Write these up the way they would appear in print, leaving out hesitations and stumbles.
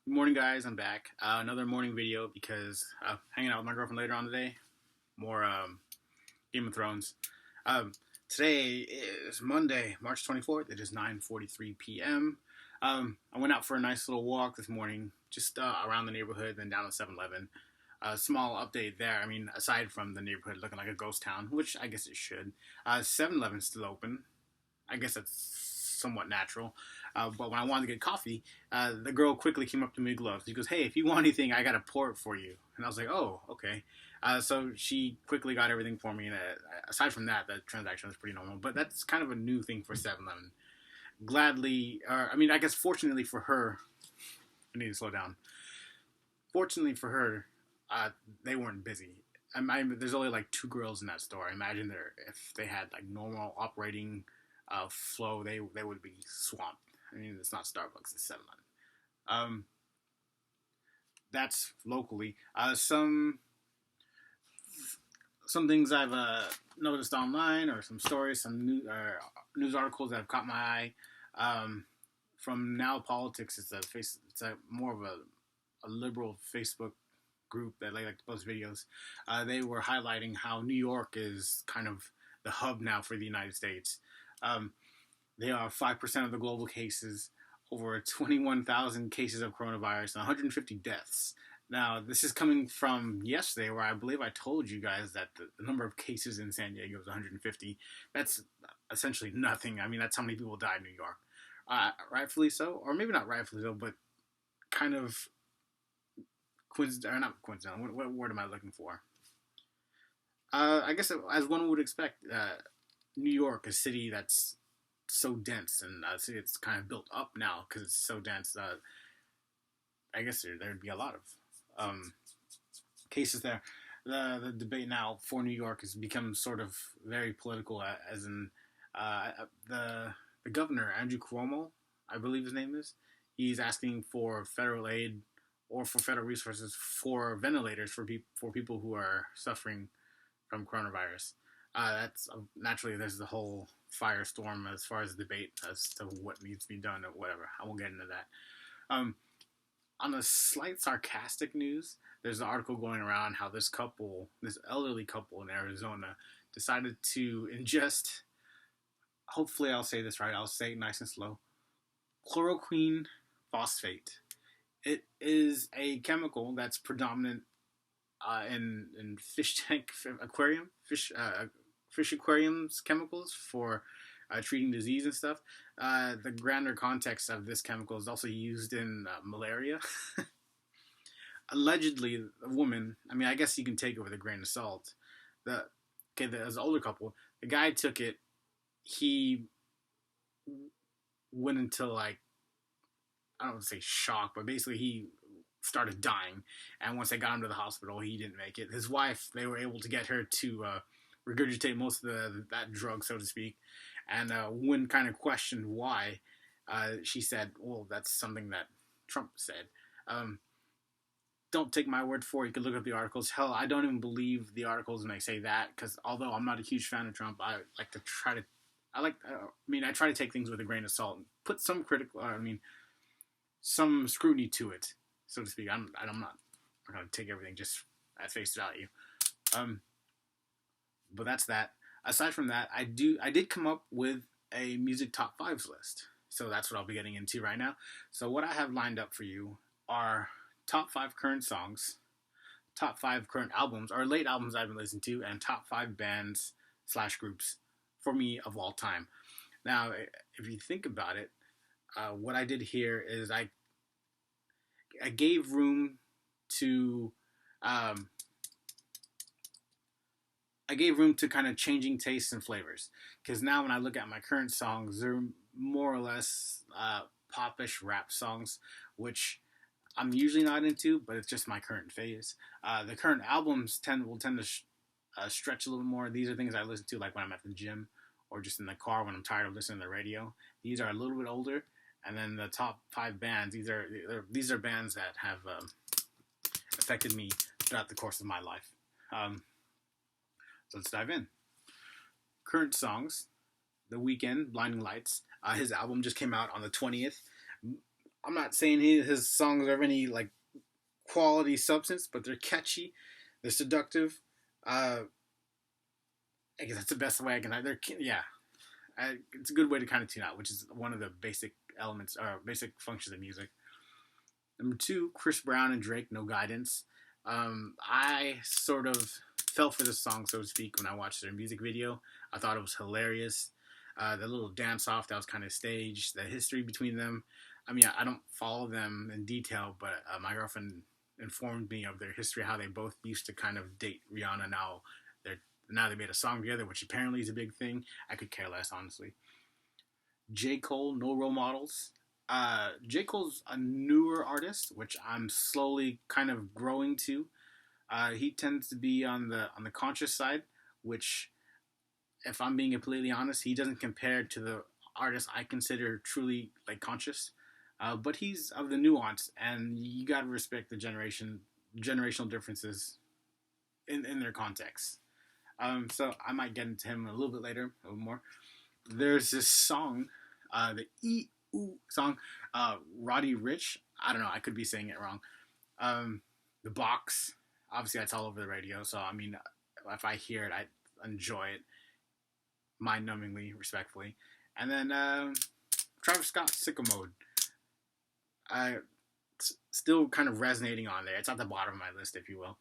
Good morning, guys. I'm back. Another morning video because hanging out with my girlfriend later on today. More Game of Thrones. Um, Today is Monday, March 24th. It is 9:43 p.m. I went out for a nice little walk this morning, just around the neighborhood, then down to 7-Eleven. A small update there. I mean, aside from the neighborhood looking like a ghost town, which I guess it should, 7-Eleven's still open. I guess that's somewhat natural. But when I wanted to get coffee, the girl quickly came up to me with gloves. She goes, "Hey, if you want anything, I gotta pour it for you." And I was like, "Oh, okay." So she quickly got everything for me. And aside from that, the transaction was pretty normal. But that's kind of a new thing for 7-Eleven. Gladly, I guess fortunately for her, I need to slow down. Fortunately for her, they weren't busy. There's only like two girls in that store. I imagine if they had like normal operating flow, they would be swamped. I mean, it's not Starbucks, it's 7-Eleven. That's locally. Some things I've noticed online, or some stories, some news articles that have caught my eye. From Now Politics, it's a more of a liberal Facebook group that like to post videos. They were highlighting how New York is kind of the hub now for the United States. They are 5% of the global cases, over 21,000 cases of coronavirus, and 150 deaths. Now, this is coming from yesterday, where I believe I told you guys that the number of cases in San Diego is 150. That's essentially nothing. I mean, that's how many people died in New York. Rightfully so, or maybe not rightfully so, but kind of coincidental, or not coincidental. What word am I looking for? I guess as one would expect, New York, a city that's so dense, and a city that's kind of built up now because it's so dense. I guess there'd be a lot of cases there. The debate now for New York has become sort of very political, as in the governor, Andrew Cuomo, I believe his name is. He's asking for federal aid or for federal resources for ventilators for people who are suffering from coronavirus. That's naturally there's the whole firestorm as far as debate as to what needs to be done or whatever. I won't get into that. On a slight sarcastic news, there's an article going around how this elderly couple in Arizona, decided to ingest, hopefully I'll say this right, I'll say it nice and slow, chloroquine phosphate. It is a chemical that's predominant in fish tank fish aquariums chemicals for treating disease and stuff. The grander context of this chemical is also used in malaria. Allegedly, a woman, I mean, I guess you can take it with a grain of salt. As an older couple, the guy took it, he went into like, I don't want to say shock, but basically he started dying. And once they got him to the hospital, he didn't make it. His wife, they were able to get her to regurgitate most of that drug, so to speak. And when kind of questioned why, she said, "Well, that's something that Trump said." Don't take my word for it. You can look up the articles. Hell, I don't even believe the articles when they say that, because although I'm not a huge fan of Trump, I like to try to. I try to take things with a grain of salt and put some some scrutiny to it, so to speak. I'm not going to take everything just at face value. But that's that. Aside from that, I did come up with a music top 5's list. So that's what I'll be getting into right now. So what I have lined up for you are top 5 current songs, top 5 current albums, or late albums I've been listening to, and top 5 bands / groups for me of all time. Now, if you think about it, what I did here is I gave room to kind of changing tastes and flavors, because now when I look at my current songs, they're more or less popish rap songs, which I'm usually not into, but it's just my current phase. The current albums will tend to stretch a little more. These are things I listen to like when I'm at the gym or just in the car when I'm tired of listening to the radio. These are a little bit older. And then the top 5 bands, these are bands that have affected me throughout the course of my life. So let's dive in. Current songs: The Weeknd, Blinding Lights. His album just came out on the 20th. I'm not saying his songs are of any like quality substance, but they're catchy, they're seductive. I guess that's the best way I can. Yeah, it's a good way to kind of tune out, which is one of the basic elements or basic functions of music. Number two, Chris Brown and Drake, No Guidance. I sort of fell for this song, so to speak, when I watched their music video. I thought it was hilarious. The little dance off that was kind of staged, the history between them. I mean, I don't follow them in detail, but my girlfriend informed me of their history, how they both used to kind of date Rihanna. Now they made a song together, which apparently is a big thing. I could care less, honestly. J. Cole, No Role Models. J. Cole's a newer artist, which I'm slowly kind of growing to. He tends to be on the conscious side, which, if I'm being completely honest, he doesn't compare to the artists I consider truly like conscious. But he's of the nuance, and you gotta respect the generational differences in their context. So I might get into him a little bit later, a little more. There's this song, the song, Roddy Rich. I don't know, I could be saying it wrong. The Box, obviously that's all over the radio, so I mean, if I hear it, I enjoy it, mind-numbingly, respectfully. And then Travis Scott, Sicko Mode. Still kind of resonating on there. It's at the bottom of my list, if you will.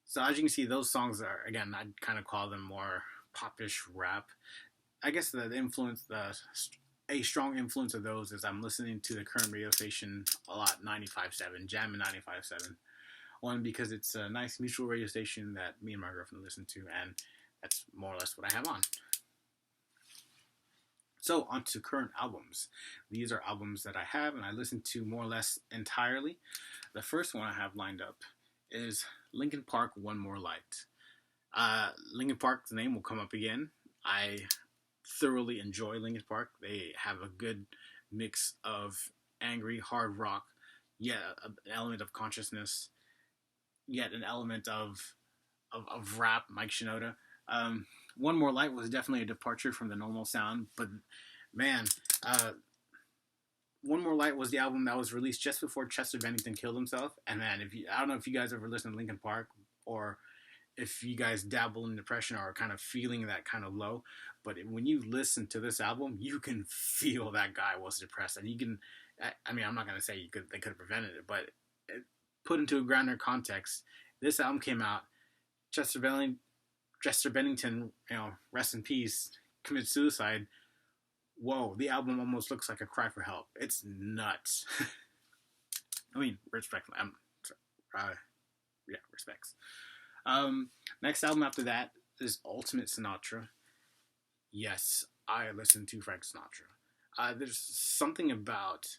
So as you can see, those songs are, again, I'd kind of call them more popish rap. I guess a strong influence of those is I'm listening to the current radio station a lot, 95.7, Jammin' 95.7. One, because it's a nice mutual radio station that me and my girlfriend listen to, and that's more or less what I have on. So, on to current albums. These are albums that I have and I listen to more or less entirely. The first one I have lined up is Linkin Park, One More Light. Linkin Park's name will come up again. I thoroughly enjoy Linkin Park. They have a good mix of angry, hard rock, yet an element of consciousness, yet an element of rap, Mike Shinoda. One More Light was definitely a departure from the normal sound, but man, One More Light was the album that was released just before Chester Bennington killed himself. And man, I don't know if you guys ever listen to Linkin Park, or if you guys dabble in depression or are kind of feeling that kind of low, but when you listen to this album, you can feel that guy was depressed, and you can. I mean, I'm not gonna say they could have prevented it, but put into a grander context, this album came out. Chester Bennington, rest in peace, committed suicide. Whoa, the album almost looks like a cry for help. It's nuts. I mean, respect. Respects. Next album after that is Ultimate Sinatra. Yes, I listen to Frank Sinatra. There's something about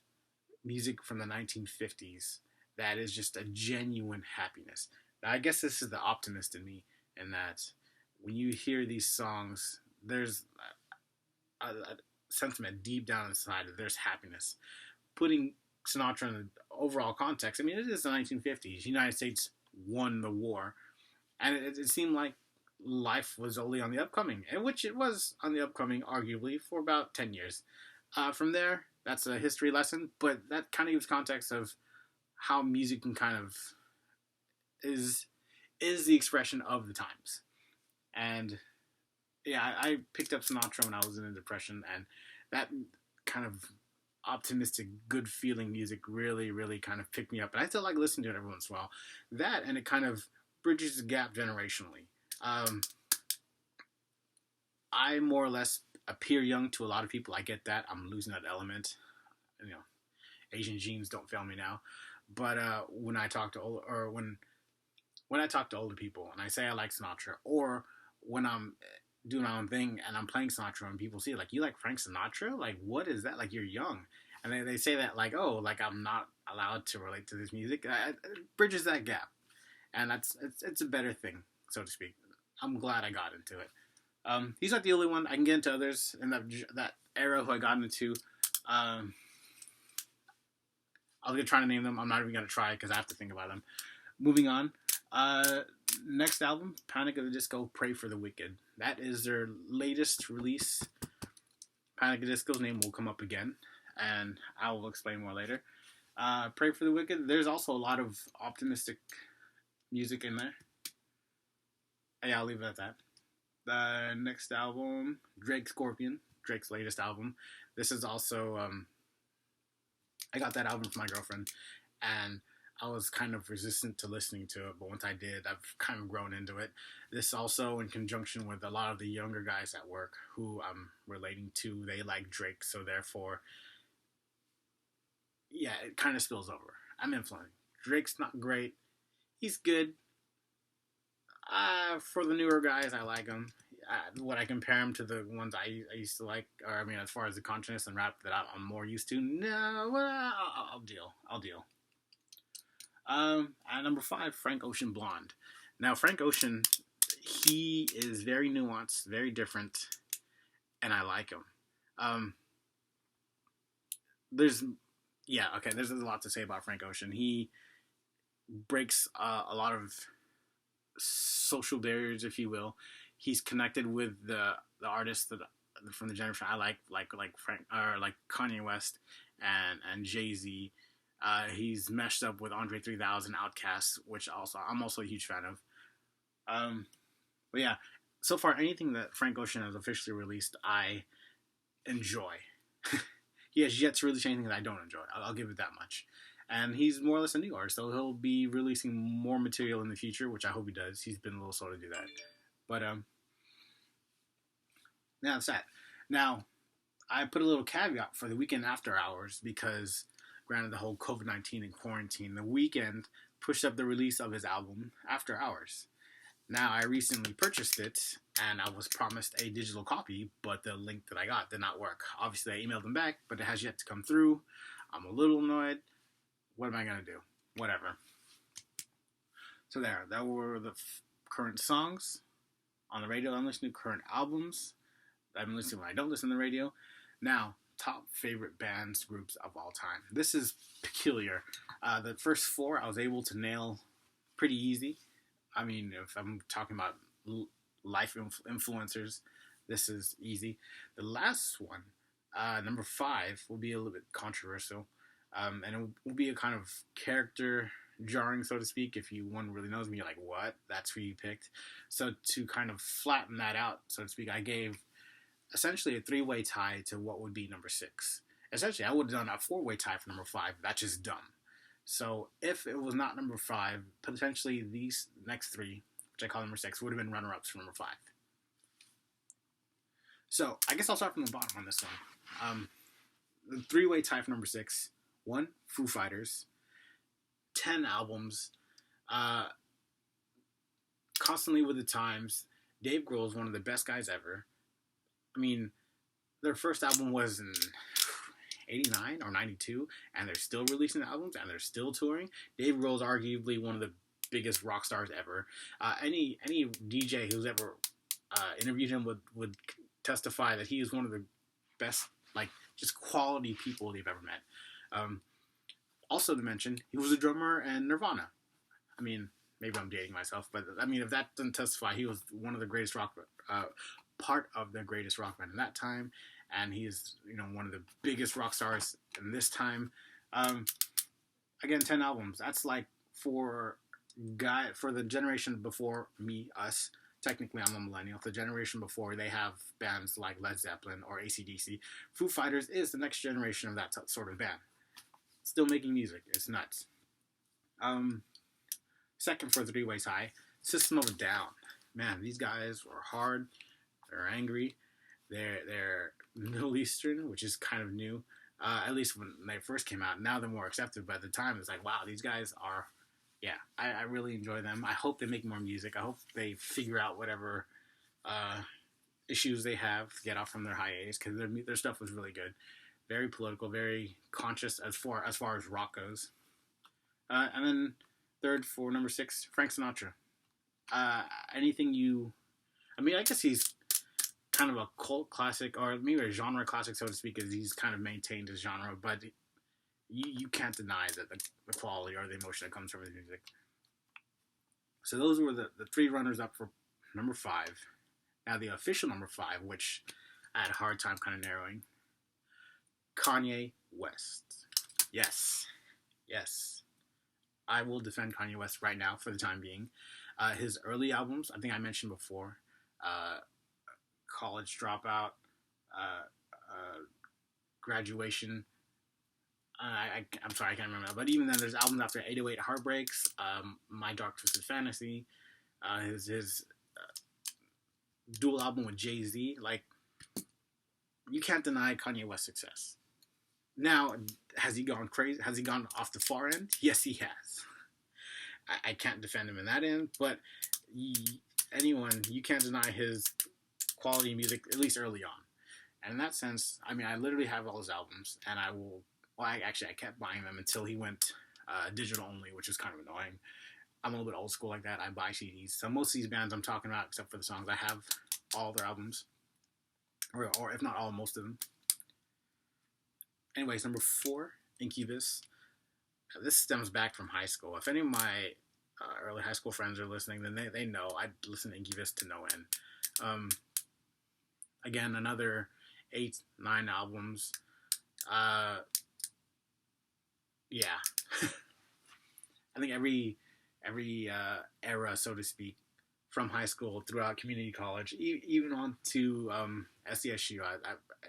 music from the 1950s that is just a genuine happiness. Now, I guess this is the optimist in me, in that when you hear these songs, there's a sentiment deep down inside that there's happiness. Putting Sinatra in the overall context, I mean, it is the 1950s. The United States won the war, and it seemed like life was only on the upcoming, and which it was on the upcoming, arguably, for about 10 years. From there, that's a history lesson, but that kind of gives context of how music can kind of is the expression of the times. And yeah, I picked up Sinatra when I was in a depression, and that kind of optimistic, good feeling music really, really kind of picked me up. And I still like listening to it every once in a while. That, and it kind of bridges the gap generationally. I more or less appear young to a lot of people. I get that. I'm losing that element. Asian genes don't fail me now. But when I talk to when I talk to older people and I say I like Sinatra, or when I'm doing my own thing and I'm playing Sinatra and people see it, like, you like Frank Sinatra? Like, what is that? Like, you're young. And they say that like, oh, like I'm not allowed to relate to this music. It bridges that gap. And it's a better thing, so to speak. I'm glad I got into it. He's not the only one. I can get into others in that era who I got into. I was going to try to name them. I'm not even going to try because I have to think about them. Moving on. Next album, Panic at the Disco, Pray for the Wicked. That is their latest release. Panic at the Disco's name will come up again. and I will explain more later. Pray for the Wicked. There's also a lot of optimistic music in there. Yeah, I'll leave it at that. The next album, Drake Scorpion, Drake's latest album. This is also, I got that album from my girlfriend, and I was kind of resistant to listening to it, but once I did, I've kind of grown into it. This also in conjunction with a lot of the younger guys at work who I'm relating to. They like Drake, so therefore, yeah, it kind of spills over. I'm influenced. Drake's not great. He's good. For the newer guys, I like him. Would I compare him to the ones I used to like? Or, I mean, as far as the consciousness and rap that I'm more used to? No, well, I'll deal. At number 5, Frank Ocean Blonde. Now, Frank Ocean, he is very nuanced, very different, and I like him. There's a lot to say about Frank Ocean. He breaks a lot of social barriers, if you will. He's connected with the artists that from the generation I like Frank or like Kanye West and Jay-Z. He's meshed up with Andre 3000, Outkast, which I'm also a huge fan of. But yeah, so far anything that Frank Ocean has officially released, I enjoy. He has yet to release anything that I don't enjoy. I'll give it that much. And he's more or less a new artist, so he'll be releasing more material in the future, which I hope he does. He's been a little slow to do that. But, yeah, that's that. Now, I put a little caveat for the Weekend After Hours because, granted the whole COVID-19 and quarantine, the Weeknd pushed up the release of his album After Hours. Now, I recently purchased it, and I was promised a digital copy, but the link that I got did not work. Obviously, I emailed them back, but it has yet to come through. I'm a little annoyed. What am I going to do? Whatever. So that were the current songs on the radio. I'm listening to current albums. I'm listening when I don't listen to the radio. Now, top favorite bands, groups of all time. This is peculiar. The first 4 I was able to nail pretty easy. I mean, if I'm talking about life influencers, this is easy. The last one, number 5, will be a little bit controversial. And it will be a kind of character jarring, so to speak. If one really knows me, you're like, what? That's who you picked. So to kind of flatten that out, so to speak, I gave essentially a 3-way tie to what would be number 6. Essentially, I would have done a 4-way tie for number 5. That's just dumb. So if it was not number 5, potentially these next 3, which I call number 6, would have been runner-ups for number 5. So I guess I'll start from the bottom on this one. The 3-way tie for number 6. 1, Foo Fighters. 10 albums. Constantly with the times. Dave Grohl is one of the best guys ever. I mean, their first album was in 89 or 92, and they're still releasing albums, and they're still touring. Dave Grohl is arguably one of the biggest rock stars ever. Any DJ who's ever interviewed him would testify that he is one of the best, like, just quality people they've ever met. Also to mention, he was a drummer in Nirvana. I mean, maybe I'm dating myself, but I mean, if that doesn't testify, he was one of the greatest part of the greatest rock band in that time, and he is, one of the biggest rock stars in this time. Again, 10 albums. That's like for the generation before me, us. Technically, I'm a millennial. The generation before, they have bands like Led Zeppelin or AC/DC. Foo Fighters is the next generation of that sort of band. Still making music. It's nuts. Second for 3-way tie, System of a Down. Man, these guys were hard. They're angry. They're Middle Eastern, which is kind of new. At least when they first came out. Now they're more accepted. But at the time, it's like, wow, these guys are... Yeah, I really enjoy them. I hope they make more music. I hope they figure out whatever issues they have to get off from their hiatus, because their stuff was really good. Very political, very conscious as far as rock goes. And then third for number 6, Frank Sinatra. I guess he's kind of a cult classic, or maybe a genre classic, so to speak, as he's kind of maintained his genre, but you can't deny that the quality or the emotion that comes from his music. So those were the 3 runners up for number 5. Now the official number 5, which I had a hard time kind of narrowing. Kanye West. Yes. Yes. I will defend Kanye West right now for the time being. His early albums, I think I mentioned before, uh, College Dropout, uh, Graduation. I'm sorry, I can't remember. But even then, there's albums after 808 Heartbreaks, My Dark Twisted Fantasy, his dual album with Jay-Z. Like, you can't deny Kanye West's success. Now, has he gone crazy? Has he gone off the far end? Yes, he has. I can't defend him in that end, but you can't deny his quality music, at least early on. And in that sense, I mean, I literally have all his albums, and I will. Well, I kept buying them until he went digital only, which is kind of annoying. I'm a little bit old school like that. I buy CDs. So most of these bands I'm talking about, except for the songs, I have all their albums, or if not all, most of them. Anyways, number 4, Incubus. This stems back from high school. If any of my early high school friends are listening, then they know I listen to Incubus to no end. Again, another 8, 9 albums. Yeah. I think every era, so to speak, from high school throughout community college, even on to SDSU.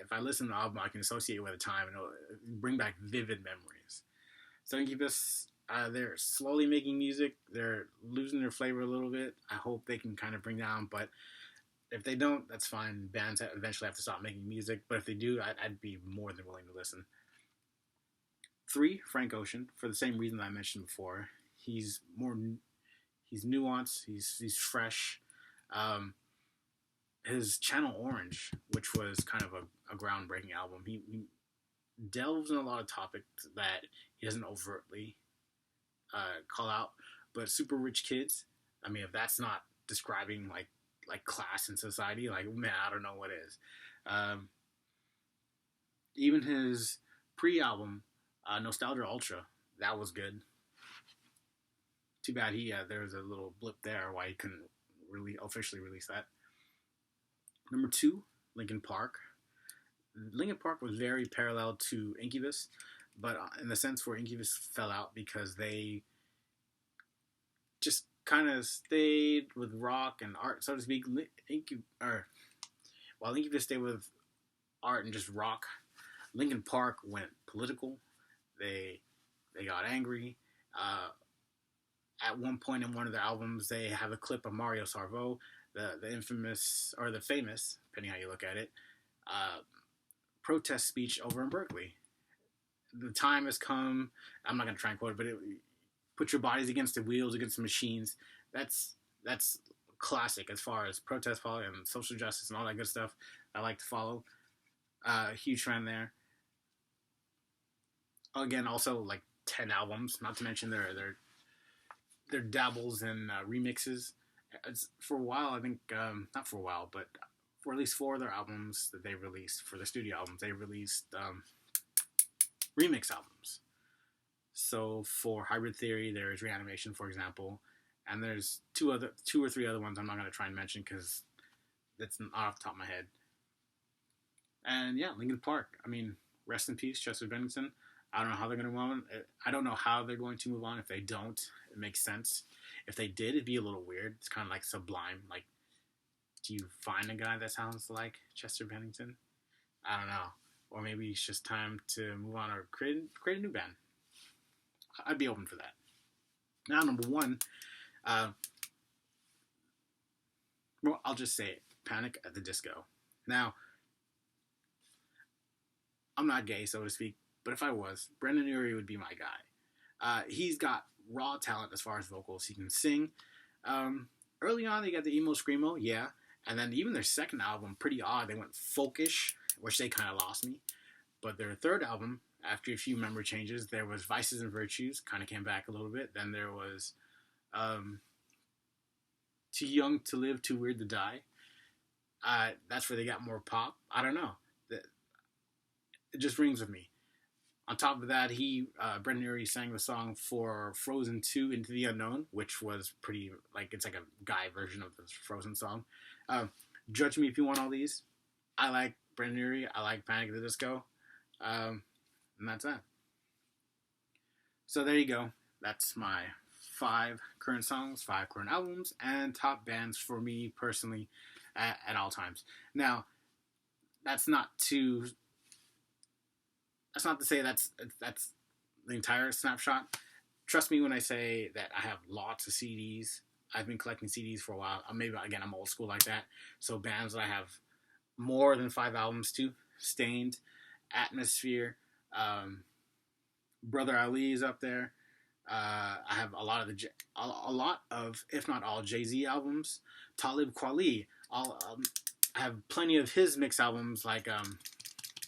If I listen to the album, I can associate it with a time and it'll bring back vivid memories. So Incubus, they're slowly making music. They're losing their flavor a little bit. I hope they can kind of bring down, but if they don't, that's fine. Bands eventually have to stop making music, but if they do, I'd be more than willing to listen. 3, Frank Ocean, for the same reason that I mentioned before. He's nuanced. He's fresh. His Channel Orange, which was kind of a groundbreaking album, he delves in a lot of topics that he doesn't overtly call out. But Super Rich Kids, I mean, if that's not describing like class in society, like, man, I don't know what is. Even his pre-album, Nostalgia Ultra, that was good. Too bad there was a little blip there why he couldn't really officially release that. Number 2, Linkin Park. Linkin Park was very parallel to Incubus, but in the sense where Incubus fell out because they just kind of stayed with rock and art, so to speak. While Incubus stayed with art and just rock, Linkin Park went political. They got angry. At one point in one of their albums, they have a clip of Mario Sarvo, the infamous, or the famous, depending how you look at it, protest speech over in Berkeley. The time has come. I'm not going to try and quote it, but put your bodies against the wheels, against the machines. That's classic as far as protest politics and social justice and all that good stuff I like to follow. Huge fan there. Again, also like 10 albums, not to mention their dabbles in remixes. For a while, I think, not for a while, but for at least 4 of their albums that they released, for the studio albums, they released remix albums. So for Hybrid Theory, there's Reanimation, for example, and there's 2 or 3 other ones I'm not going to try and mention because that's not off the top of my head. And yeah, Linkin Park. I mean, rest in peace, Chester Bennington. I don't know how they're going to move on. I don't know how they're going to move on. If they don't, it makes sense. If they did, it'd be a little weird. It's kind of like Sublime. Like, do you find a guy that sounds like Chester Bennington? I don't know. Or maybe it's just time to move on or create a new band. I'd be open for that. Now, number 1, well, I'll just say it. Panic at the Disco. Now, I'm not gay, so to speak, but if I was, Brendan Urie would be my guy. He's got raw talent as far as vocals. He can sing. Early on, they got the emo screamo, yeah. And then even their second album, pretty odd. They went folkish, which they kind of lost me. But their third album, after a few member changes, there was Vices and Virtues, kind of came back a little bit. Then there was Too Young to Live, Too Weird to Die. That's where they got more pop. I don't know. It just rings with me. On top of that, Brendan Urie sang the song for Frozen 2 Into the Unknown, which was pretty, it's like a guy version of the Frozen song. Judge Me If You Want All These. I like Brendan Urie. I like Panic at the Disco. and that's that. So there you go. That's my 5 current songs, 5 current albums, and top bands for me personally at all times. Now, that's not to say that's the entire snapshot. Trust me when I say that I have lots of CDs. I've been collecting CDs for a while. Maybe again I'm old school like that. So bands that I have more than 5 albums to: Stained, Atmosphere, Brother Ali is up there. I have a lot of, if not all, Jay-Z albums. Talib Kweli. I have plenty of his mix albums, like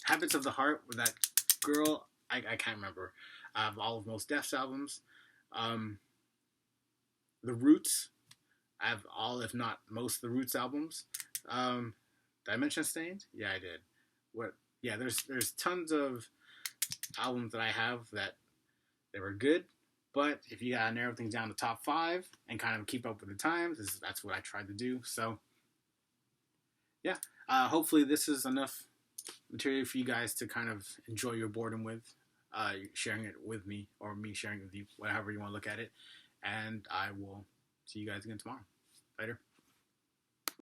Habits of the Heart with that girl. I can't remember. I have all of Mos Def's albums. The Roots. I have all, if not most, of the Roots albums. Did I mention Stained? Yeah, I did. What? Yeah, there's tons of albums that I have that they were good, but if you gotta narrow things down to top 5 and kind of keep up with the times, that's what I tried to do. So, yeah, hopefully this is enough material for you guys to kind of enjoy your boredom with, sharing it with me, or me sharing it with you, whatever you want to look at it. And I will see you guys again tomorrow. Later.